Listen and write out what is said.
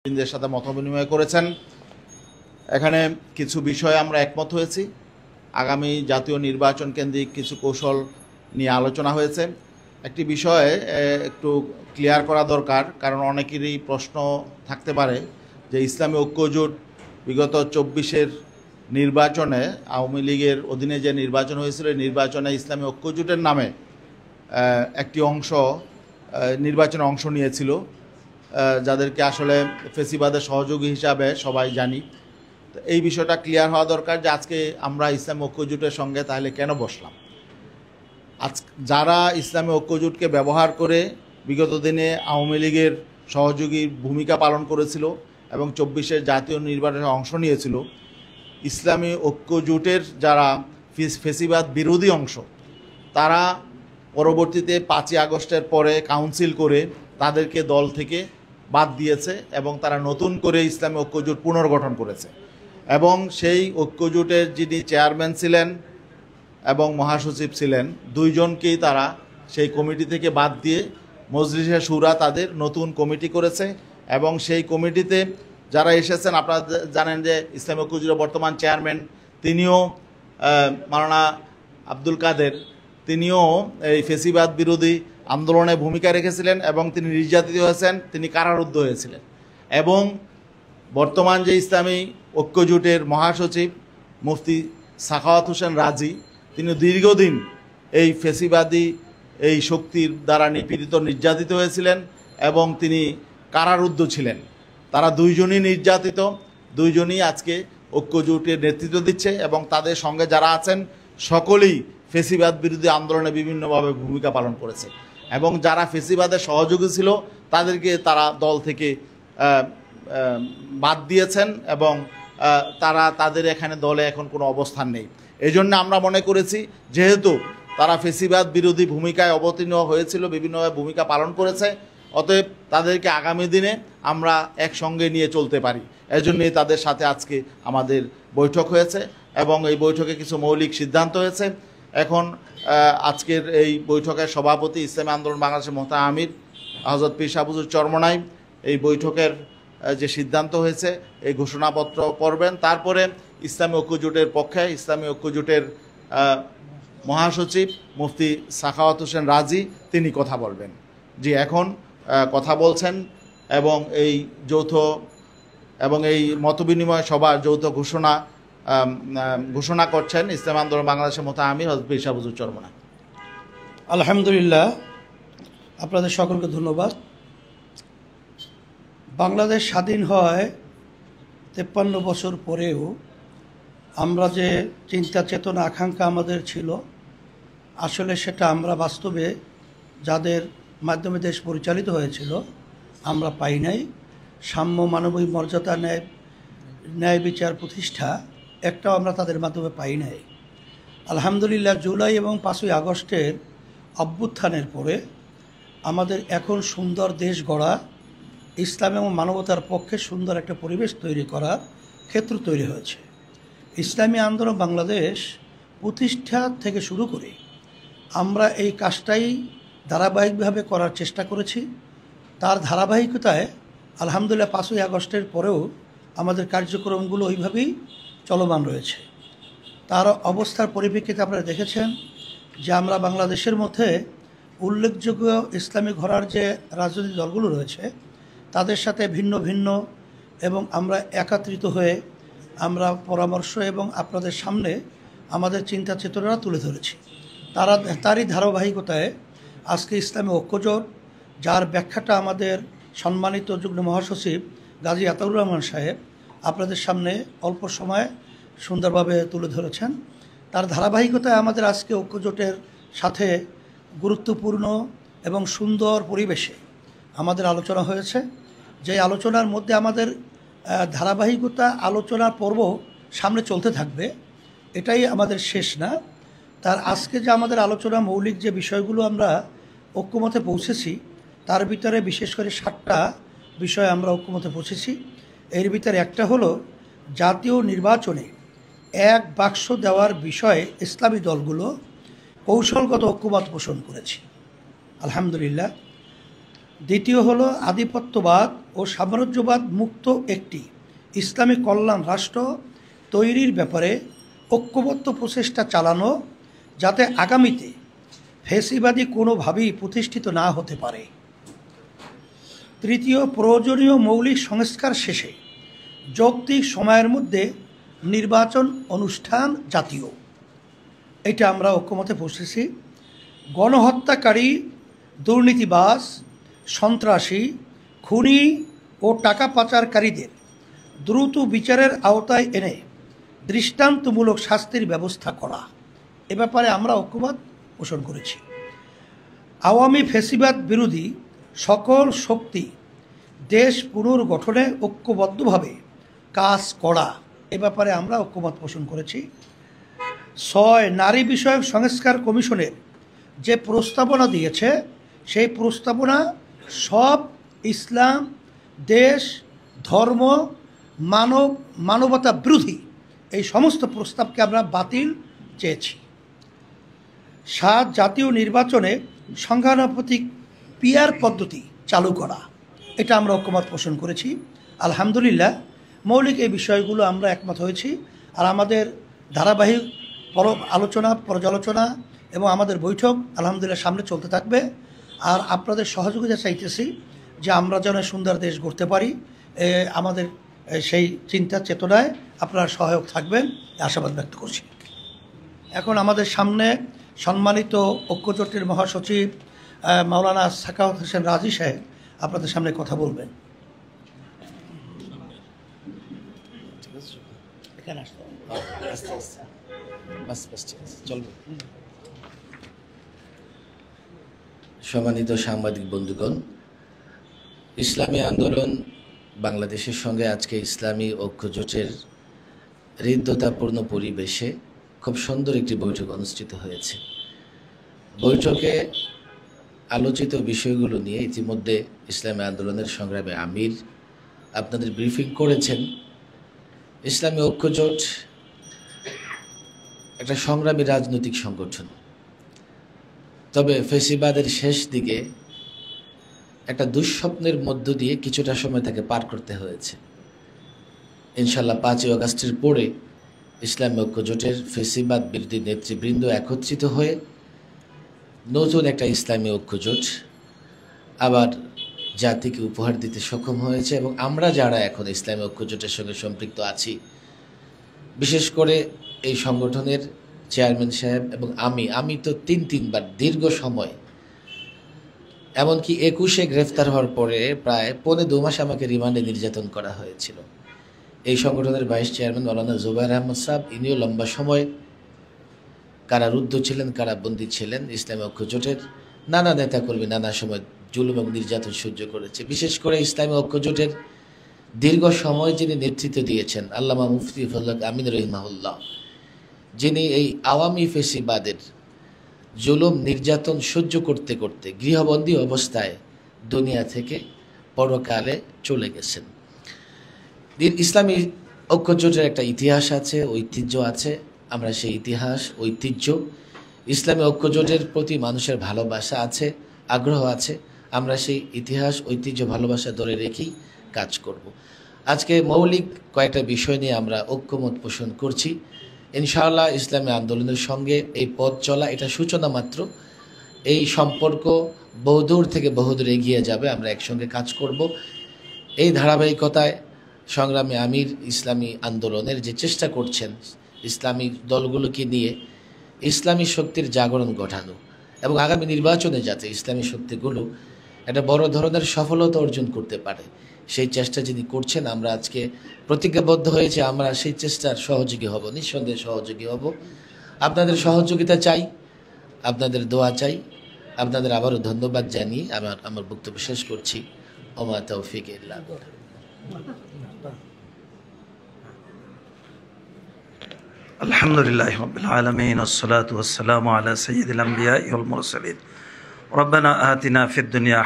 বৃন্দের সাথে মতবিনিময় করেছেন। এখানে কিছু বিষয়ে আমরা একমত হয়েছি। আগামী জাতীয় নির্বাচন কেন্দ্রিক কিছু কৌশল নিয়ে আলোচনা হয়েছে। একটি বিষয়ে একটু ক্লিয়ার করা দরকার, কারণ অনেকেরই প্রশ্ন থাকতে পারে যে ইসলামী ঐক্যজোট বিগত 24-এর নির্বাচনে আওয়ামী লীগের অধীনে যে নির্বাচন হয়েছিল, নির্বাচনে ইসলামী ঐক্যজোটের নামে একটি অংশ নির্বাচনে অংশ নিয়েছিল, যাদেরকে আসলে ফেসিবাদের সহযোগী হিসাবে সবাই জানি। তো এই বিষয়টা ক্লিয়ার হওয়া দরকার যে আজকে আমরা ইসলামী ঐক্যজোটের সঙ্গে তাহলে কেন বসলাম। যারা ইসলামী ঐক্যজোটকে ব্যবহার করে বিগত দিনে আওয়ামী লীগের সহযোগী ভূমিকা পালন করেছিল এবং 24-এর জাতীয় নির্বাচনে অংশ নিয়েছিল, ইসলামী ঐক্যজোটের যারা ফেসিবাদ বিরোধী অংশ, তারা পরবর্তীতে 5ই আগস্টের পরে কাউন্সিল করে তাদেরকে দল থেকে বাদ দিয়েছে এবং তারা নতুন করে ইসলামী ঐক্যজোট পুনর্গঠন করেছে। এবং সেই ঐক্যজোটের যিনি চেয়ারম্যান ছিলেন এবং মহাসচিব ছিলেন, দুইজনকেই তারা সেই কমিটি থেকে বাদ দিয়ে মজলিসে শুরা তাদের নতুন কমিটি করেছে। এবং সেই কমিটিতে যারা এসেছেন, আপনারা জানেন যে ইসলামী ঐক্যজোটের বর্তমান চেয়ারম্যান তিনিও মাওলানা আব্দুল কাদের, তিনিও এই ফেসিবাদ বিরোধী আন্দোলনে ভূমিকা রেখেছিলেন এবং তিনি নির্যাতিত হয়েছেন, তিনি কারারুদ্ধ হয়েছিলেন। এবং বর্তমান যে ইসলামী ঐক্যজোটের মহাসচিব মুফতি সাখাওয়াত হোসেন রাজি, তিনি দীর্ঘদিন এই ফেসিবাদী এই শক্তির দ্বারা নিপীড়িত নির্যাতিত হয়েছিলেন এবং তিনি কারারুদ্ধ ছিলেন। তারা দুইজনই নির্যাতিত, দুইজনই আজকে ঐক্যজোটের নেতৃত্ব দিচ্ছে এবং তাদের সঙ্গে যারা আছেন সকলেই ফেসিবাদ বিরোধী আন্দোলনে বিভিন্নভাবে ভূমিকা পালন করেছে। এবং যারা ফেসিবাদের সহযোগী ছিল তাদেরকে তারা দল থেকে বাদ দিয়েছেন এবং তাদের এখানে দলে এখন কোনো অবস্থান নেই। এই জন্য আমরা মনে করেছি, যেহেতু তারা ফেসিবাদ বিরোধী ভূমিকায় অবতীর্ণ হয়েছিল, বিভিন্নভাবে ভূমিকা পালন করেছে, অতএব তাদেরকে আগামী দিনে আমরা একসঙ্গে নিয়ে চলতে পারি। এজন্যই তাদের সাথে আজকে আমাদের বৈঠক হয়েছে এবং এই বৈঠকে কিছু মৌলিক সিদ্ধান্ত হয়েছে। এখন আজকের এই বৈঠকের সভাপতি ইসলামী আন্দোলন বাংলাদেশের মোহতারাম আমির হযরত পীর সাহেব হুজুর চরমনাই এই বৈঠকের যে সিদ্ধান্ত হয়েছে এই ঘোষণাপত্র পড়বেন। তারপরে ইসলামী ঐক্যজোটের পক্ষে ইসলামী ঐক্যজোটের মহাসচিব মুফতি সাখাওয়াত হোসেন রাজি তিনি কথা বলবেন। জি, এখন কথা বলছেন এবং এই মতবিনিময় সভার যৌথ ঘোষণা করছেন ইসলামী আন্দোলন বাংলাদেশের মোহতারাম আমির হযরত পীর সাহেব হুজুর চরমনাই। আলহামদুলিল্লাহ, আপনাদের সকলকে ধন্যবাদ। বাংলাদেশ স্বাধীন হয় 53 বছর পরেও আমরা যে চিন্তা চেতনা আকাঙ্ক্ষা আমাদের ছিল, আসলে সেটা আমরা বাস্তবে যাদের মাধ্যমে দেশ পরিচালিত হয়েছিল আমরা পাই নাই। সাম্য, মানবিক মর্যাদা, ন্যায় বিচার প্রতিষ্ঠা একটাও আমরা তাদের মাধ্যমে পাই নাই। আলহামদুলিল্লাহ, জুলাই এবং 5ই আগস্টের অভ্যুত্থানের পরে আমাদের এখন সুন্দর দেশ গড়া, ইসলাম এবং মানবতার পক্ষে সুন্দর একটা পরিবেশ তৈরি করার ক্ষেত্র তৈরি হয়েছে। ইসলামী আন্দোলন বাংলাদেশ প্রতিষ্ঠা থেকে শুরু করে আমরা এই কাজটাই ধারাবাহিকভাবে করার চেষ্টা করেছি। তার ধারাবাহিকতায় আলহামদুলিল্লাহ 5ই আগস্টের পরেও আমাদের কার্যক্রমগুলো ওইভাবেই চলমান রয়েছে। তার অবস্থার পরিপ্রেক্ষিতে আপনারা দেখেছেন যে আমরা বাংলাদেশের মধ্যে উল্লেখযোগ্য ইসলামী ঘরানার যে রাজনৈতিক দলগুলো রয়েছে তাদের সাথে ভিন্ন ভিন্ন এবং আমরা একত্রিত হয়ে আমরা পরামর্শ এবং আপনাদের সামনে আমাদের চিন্তা চেতনা তুলে ধরেছি। তারই ধারাবাহিকতায় আজকে ইসলামী ঐক্যজোট, যার ব্যাখ্যাটা আমাদের সম্মানিত যুগ্ম মহাসচিব গাজী আতাউর রহমান সাহেব আপনাদের সামনে অল্প সময়ে সুন্দরভাবে তুলে ধরেছেন, তার ধারাবাহিকতায় আমাদের আজকে ঐক্যজোটের সাথে গুরুত্বপূর্ণ এবং সুন্দর পরিবেশে আমাদের আলোচনা হয়েছে। যে আলোচনার মধ্যে আমাদের ধারাবাহিকতা আলোচনার পর্ব সামনে চলতে থাকবে, এটাই আমাদের শেষ না। তার আজকে যে আমাদের আলোচনা মৌলিক যে বিষয়গুলো আমরা ঐক্যমতে পৌঁছেছি, তার ভিতরে বিশেষ করে 7টা বিষয় আমরা ঐক্যমতে পৌঁছেছি। এর ভিতরে একটা হলো জাতীয় নির্বাচনে 1 বাক্স দেওয়ার বিষয়ে ইসলামী দলগুলো কৌশলগত ঐক্যমত পোষণ করেছি। আলহামদুলিল্লাহ, দ্বিতীয় হলো আধিপত্যবাদ ও সাম্রাজ্যবাদ মুক্ত একটি ইসলামী কল্যাণ রাষ্ট্র তৈরির ব্যাপারে ঐক্যবদ্ধ প্রচেষ্টা চালানো, যাতে আগামীতে ফ্যাসিবাদী কোনোভাবেই প্রতিষ্ঠিত না হতে পারে। তৃতীয়, প্রয়োজনীয় মৌলিক সংস্কার শেষে যৌক্তিক সময়ের মধ্যে নির্বাচন অনুষ্ঠান জাতীয়। এটা আমরা ঐক্যমতে পৌঁছেছি। গণহত্যাকারী, দুর্নীতিবাজ, সন্ত্রাসী, খুনি ও টাকা পাচারকারীদের দ্রুত বিচারের আওতায় এনে দৃষ্টান্তমূলক শাস্তির ব্যবস্থা করা, এ ব্যাপারে আমরা ঐক্যমত পোষণ করেছি। আওয়ামী ফ্যাসিবাদ বিরোধী সকল শক্তি দেশ পুনর্গঠনে ঐক্যবদ্ধভাবে কাজ করা, এ ব্যাপারে আমরা ঐক্যমত পোষণ করেছি। 6, নারী বিষয়ক সংস্কার কমিশনের যে প্রস্তাবনা দিয়েছে সেই প্রস্তাবনা সব ইসলাম, দেশ, ধর্ম, মানবতা বিরোধী এই সমস্ত প্রস্তাবকে আমরা বাতিল চেয়েছি। 7, জাতীয় নির্বাচনে সংখ্যানুপাতিক পিআর পদ্ধতি চালু করা, এটা আমরা ঐক্যমত পোষণ করেছি। আলহামদুলিল্লাহ মৌলিক এই বিষয়গুলো আমরা একমত হয়েছি। আর আমাদের ধারাবাহিক আলোচনা, পর্যালোচনা এবং আমাদের বৈঠক আলহামদুলিল্লাহ সামনে চলতে থাকবে। আর আপনাদের সহযোগিতা চাইতেছি যে আমরা যেন সুন্দর দেশ গড়তে পারি। আমাদের সেই চিন্তা চেতনায় আপনারা সহায়ক থাকবেন, আশাবাদ ব্যক্ত করছি। এখন আমাদের সামনে সম্মানিত ঐক্যজোটের মহাসচিব মাওলানা সাখাওয়াত হোসেন রাজি সাহেব আপনাদের সামনে কথা বলবেন। সম্মানিত সাংবাদিক বন্ধুগণ, ইসলামী আন্দোলন বাংলাদেশের সঙ্গে আজকে ইসলামী ঐক্যজোটের হৃদ্যতাপূর্ণ পরিবেশে খুব সুন্দর একটি বৈঠক অনুষ্ঠিত হয়েছে। বৈঠকে আলোচিত বিষয়গুলো নিয়ে ইতিমধ্যে ইসলামী আন্দোলনের সংগ্রামী আমির আপনাদের ব্রিফিং করেছেন। ইসলামী ঐক্যজোট একটা সংগ্রামী রাজনৈতিক সংগঠন, তবে ফ্যাসিবাদের শেষ দিকে একটা দুঃস্বপ্নের মধ্য দিয়ে কিছুটা সময় তাকে পার করতে হয়েছে। ইনশাল্লাহ 5ই আগস্টের পরে ইসলামী ঐক্যজোটের ফ্যাসিবাদ বিরোধী নেতৃবৃন্দ একত্রিত হয়ে নতুন একটা ইসলামী ঐক্যজোট আবার জাতিকে উপহার দিতে সক্ষম হয়েছে। এবং আমরা যারা এখন ইসলামী ঐক্যজোটের সঙ্গে সম্পৃক্ত আছি, বিশেষ করে এই সংগঠনের চেয়ারম্যান সাহেব এবং আমি তো তিনবার দীর্ঘ সময়, এমনকি 21-এ গ্রেফতার হওয়ার পরে প্রায় 2.25 মাস আমাকে রিমান্ডে নির্যাতন করা হয়েছিল। এই সংগঠনের ভাইস চেয়ারম্যান মাওলানা জুবায়ের আহমদ সাহেব, ইনিও লম্বা সময় কারারুদ্ধ ছিলেন, কারাবন্দী ছিলেন। ইসলামী ঐক্যজোটের নানা নেতাকর্মী নানা সময় জুলুম এবং নির্যাতন সহ্য করেছে। বিশেষ করে ইসলামী ঐক্যজোটের দীর্ঘ সময় যিনি নেতৃত্ব দিয়েছেন আল্লামা মুফতি ফজল আমিন রহিমাহুল্লাহ, যিনি এই আওয়ামী ফ্যাসিবাদের জুলুম নির্যাতন সহ্য করতে করতে গৃহবন্দী অবস্থায় দুনিয়া থেকে পরকালে চলে গেছেন। ইসলামী ঐক্যজোটের একটা ইতিহাস আছে, ঐতিহ্য আছে। আমরা সেই ইতিহাস, ঐতিহ্য, ইসলামী ঐক্যজোটের প্রতি মানুষের ভালোবাসা আছে, আগ্রহ আছে। আমরা সেই ইতিহাস, ঐতিহ্য, ভালোবাসা ধরে রেখেই কাজ করব। আজকে মৌলিক কয়েকটা বিষয় নিয়ে আমরা ঐক্যমত পোষণ করছি। ইনশাআল্লাহ ইসলামী আন্দোলনের সঙ্গে এই পথ চলা এটা সূচনা মাত্র। এই সম্পর্ক বহুদূর থেকে বহুদূর এগিয়ে যাবে, আমরা একসঙ্গে কাজ করব। এই ধারাবাহিকতায় সংগ্রামী আমির ইসলামী আন্দোলনের যে চেষ্টা করছেন ইসলামী দলগুলোকে নিয়ে ইসলামী শক্তির জাগরণ ঘটানো এবং আগামী নির্বাচনে যাতে ইসলামী শক্তিগুলো একটা বড় ধরনের সফলতা অর্জন করতে পারে, সেই চেষ্টা যিনি করছেন, আমরা আজকে প্রতিজ্ঞাবদ্ধ হয়েছে আমরা সেই চেষ্টার সহযোগী হব, নিঃসন্দেহে সহযোগী হব। আপনাদের সহযোগিতা চাই, আপনাদের দোয়া চাই। আপনাদের আবারও ধন্যবাদ জানিয়ে আমার বক্তব্য শেষ করছি। ওমা তৌফিক ইল্লা বিল্লাহ। আলহামদুলিল্লাহি রাব্বিল আলামিন ওয়াসসালাতু ওয়াসসালামু আলা সাইয়্যিদিল আমবিয়াই ওয়াল মুরসালিন। রব্বানা আতিনা ফিদ দুনিয়া